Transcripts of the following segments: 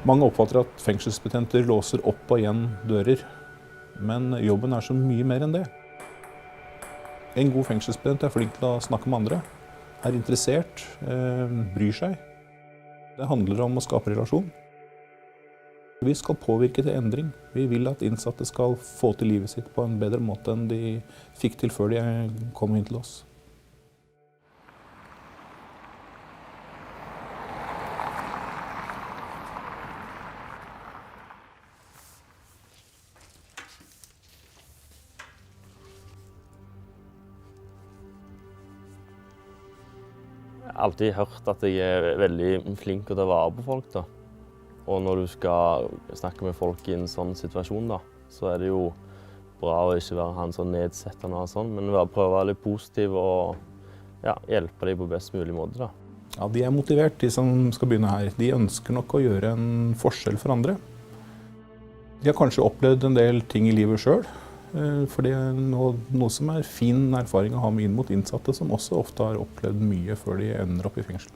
Mange oppfatter at fengselsbetjenter låser opp og igjen dører, men jobben så mye mer enn det. En god fengselsbetjent flink til å snakke med andre, interessert, bryr seg. Det handler om å skape relasjon. Vi skal påvirke til endring. Vi vil at innsatte skal få til livet sitt på en bedre måte enn de fikk til før de kom inn til oss. Jeg har alltid hørt at jeg veldig flink til å ta vare på folk. Da. Og når du skal snakke med folk i en sånn situasjon, da, så det jo bra å ikke være han sånn nedsettende og sånn, men prøve å være litt positiv og hjelpe dem på best mulig måte. Da. Ja, de motivert, de som skal begynne her. De ønsker nok å gjøre en forskjell for andre. De har kanskje opplevd en del ting i livet selv, for det noe som fin erfaring å ha med inn mot innsatte, som også ofte har opplevd mye før de ender opp i fengsel.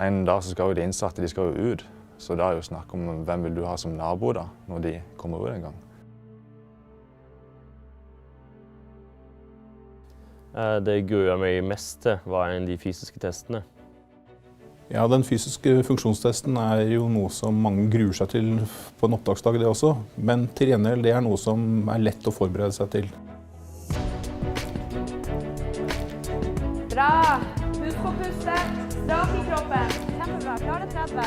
En dag så skal jo de innsatte skal jo ut, så da jo snakk om hvem vil du ha som nabo da, når de kommer ut en gang. Det jeg gruer meg mest til var de fysiske testene. Ja, den fysiske funksjonstesten jo noe som mange gruer seg til på en opptaksdag det også, men til gjengjeld det noe som lett å forberede seg til. Bra! Husk å puste, strak i kroppen. Kjempebra, klare 30.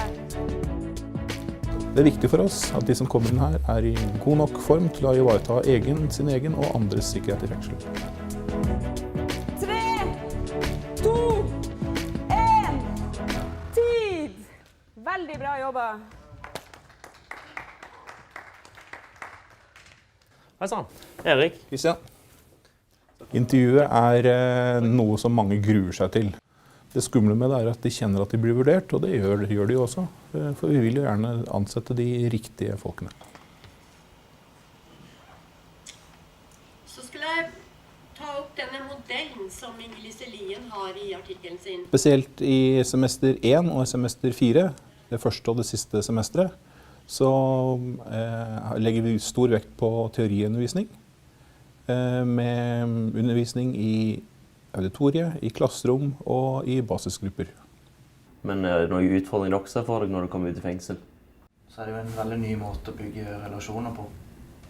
Det viktig for oss at de som kommer inn her i god nok form til å ivareta sin egen og andres sikkerhet i fengsel. 3, 2, 1, tid! Veldig bra jobba. Hei sann, Erik. Kristian. Intervjuet noe som mange gruer seg til. Det skumle med det at de kjenner at de blir vurdert, og det gjør de jo også. For vi vil jo gjerne ansette de riktige folkene. Så skulle jeg ta opp denne modellen som Inger-Lise Lien har i artikkelen sin. Spesielt i semester 1 og semester 4, det første og det siste semesteret, så legger vi stor vekt på teoriundervisning, med undervisning i auditoriet, i klasserom og i basisgrupper. Men det noen utfordringer dere ser for deg når du kommer ut i fengsel? Så det jo en veldig ny måte å bygge relasjoner på.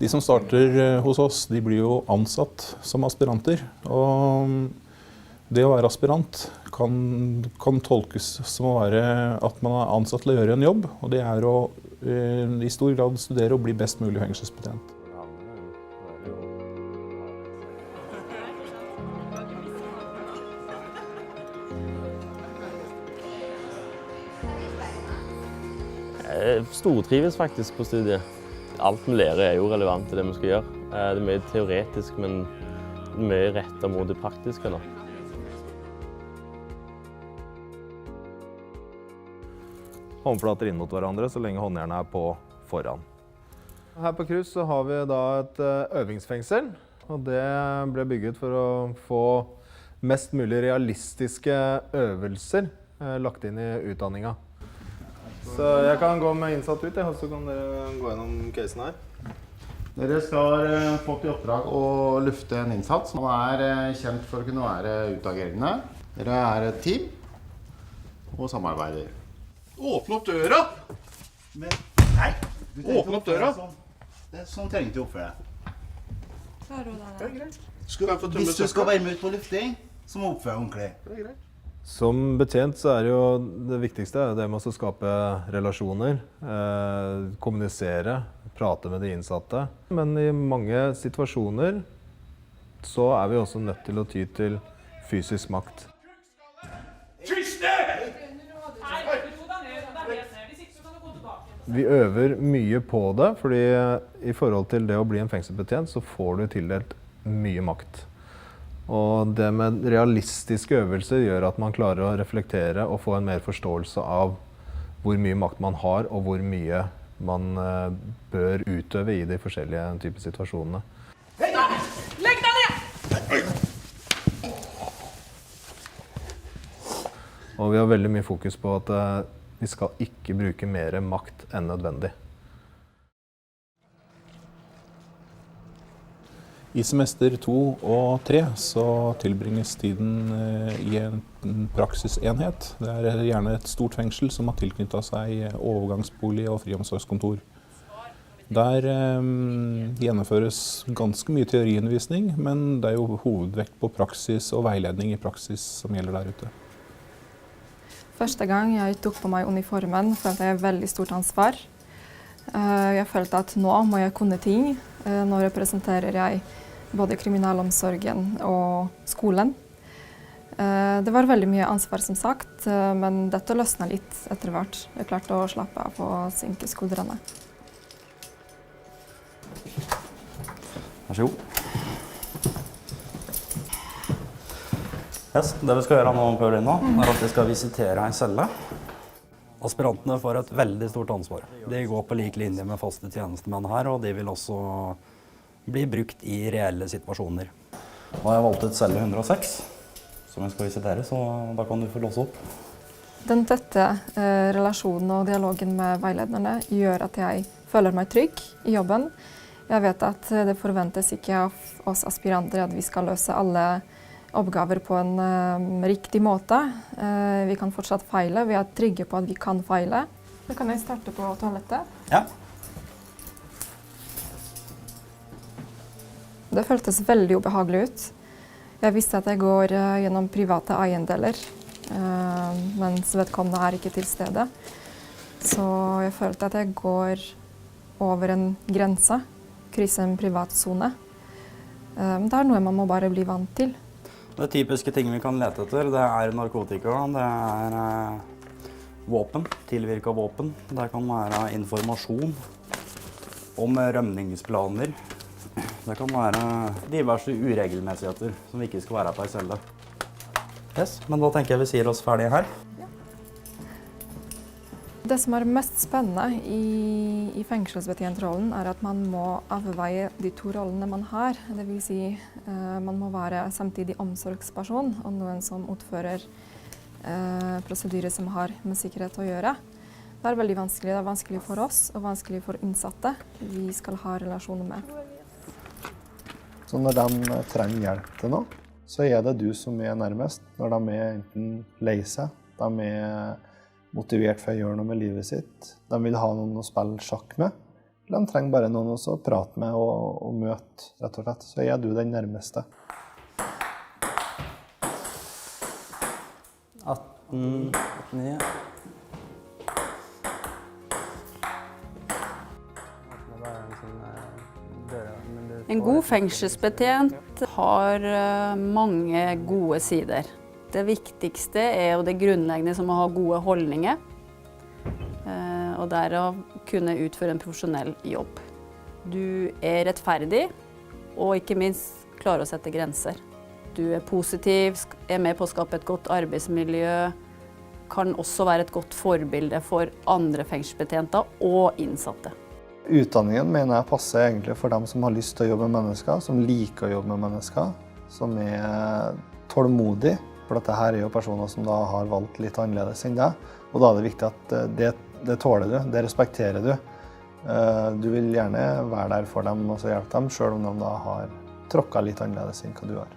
De som starter hos oss, de blir jo ansatt som aspiranter. Og det å være aspirant kan tolkes som å være at man ansatt til å gjøre en jobb, og det å i stor grad studere og bli best mulig fengselsbetjent. Jeg stortrives faktisk på studiet. Alt vi lærer jo relevant til det vi skal gjøre. Det mye teoretisk, men mye rettet mot det praktiske. Da. Håndflater inn mot hverandre så lenge håndjernene på foran. Her på KRUS så har vi da et øvingsfengsel, og det ble bygget for å få mest mulig realistiske øvelser lagt inn i utdanninga. Så jeg kan gå med innsatt ut, og så kan dere gå gjennom casen her. Dere skal fått i oppdrag å lufte en innsatt som kjent for å kunne være utagerende. Dere et team og samarbeider. Åpne opp døra! Nei! Åpne opp døra! Sånn trenger du ikke oppføre deg. Det greit. Hvis du skal være med ut på lufting, så må du oppføre deg ordentlig. Det greit. Som betjent så jo det viktigste det med å skape relasjoner, kommunisere, prate med de innsatte. Men i mange situasjoner så vi også nødt til å ty til fysisk makt. Vi øver mye på det, fordi i forhold til det å bli en fengselsbetjent så får du tildelt mye makt. Og det med realistiske øvelser gjør at man klarer å reflektere og få en mer forståelse av hvor mye makt man har og hvor mye man bør utøve i de forskjellige typer situasjonene. Legg deg ned! Og vi har veldig mye fokus på at Vi skal ikke bruke mer makt enn nødvendig. I semester 2 og 3 så tilbringes tiden i en praksisenhet. Det er gjerne et stort fengsel som har tilknyttet seg overgangsbolig og friomsorgskontor. Der gjennomføres ganske mye teoriundervisning, men det er jo hovedvekt på praksis og veiledning i praksis som gjelder der ute. Første gang jeg tok på meg uniformen, følte jeg veldig stort ansvar. Jeg følte at nå må jeg kunne ting. Nå representerer jeg både kriminalomsorgen og skolen. Det var veldig mye ansvar som sagt, men dette løsnet litt etter hvert. Jeg klarte å slappe av og synke skuldrene. Vær så god. Yes, det vi skal gjøre nå, Paulina, er at vi skal visitere en celle. Aspirantene får et veldig stort ansvar. De går på lik linje med faste tjenestemenn her, og de vil også bli brukt i reelle situasjoner. Nå har jeg valgt ut celle 106, som vi skal visitere, så da kan du få låse opp. Den tette relasjonen og dialogen med veilederne gjør at jeg føler meg trygg i jobben. Jeg vet at det forventes ikke av oss aspiranter at vi skal løse alle oppgaver på en riktig måte. Vi kan fortsatt feile, vi er trygge på at vi kan feile. Så kan jeg starte på toalettet. Ja. Det føltes veldig ubehagelig ut. Jeg visste at jeg går gjennom private eiendeler, mens vedkommende er ikke til stede. Så jeg følte at jeg går over en grense, krysser en privat zone. Det er noe man må bare bli vant til. Det typiske ting vi kan lete etter, det er narkotika, det er våpen, tilvirket våpen. Det kan være informasjon om rømningsplaner. Det kan være diverse uregelmessigheter som ikke skal være på en celle. Yes, men da tenker jeg vi sier oss ferdige her. Det som er mest spennende i fengselsbetjentrollen er at man må avveie de to rollene man har. Det vil si, man må være samtidig omsorgsperson og noen som utfører prosedyrer som har med sikkerhet å gjøre. Det er veldig vanskelig. Det er vanskelig for oss og vanskelig for innsatte vi skal ha relasjoner med. Så når de trenger hjelp til noe, så er det du som er nærmest. Når de er enten lei seg, de er motivert for å gjøre noe med livet sitt. De vil ha noen å spille sjakk med. De trenger bare noen å prate med og møte, rett og slett. Så er du den nærmeste. 18, 89. En god fengselsbetjent har mange gode sider. Det viktigste er jo det grunnleggende som å ha gode holdninger, og det er å kunne utføre en profesjonell jobb. Du er rettferdig, og ikke minst klarer å sette grenser. Du er positiv, er med på å skape et godt arbeidsmiljø, kan også være et godt forbilde for andre fengselsbetjenter og innsatte. Utdanningen mener jeg passer egentlig for dem som har lyst til å jobbe med mennesker, som liker å jobbe med mennesker, som er tålmodige. For dette her er jo personer som da har valgt litt annerledes enn deg, og da er det viktig at det tåler du, det respekterer du. Du vil gjerne være der for dem og hjelpe dem, selv om de da har tråkket litt annerledes enn hva du har.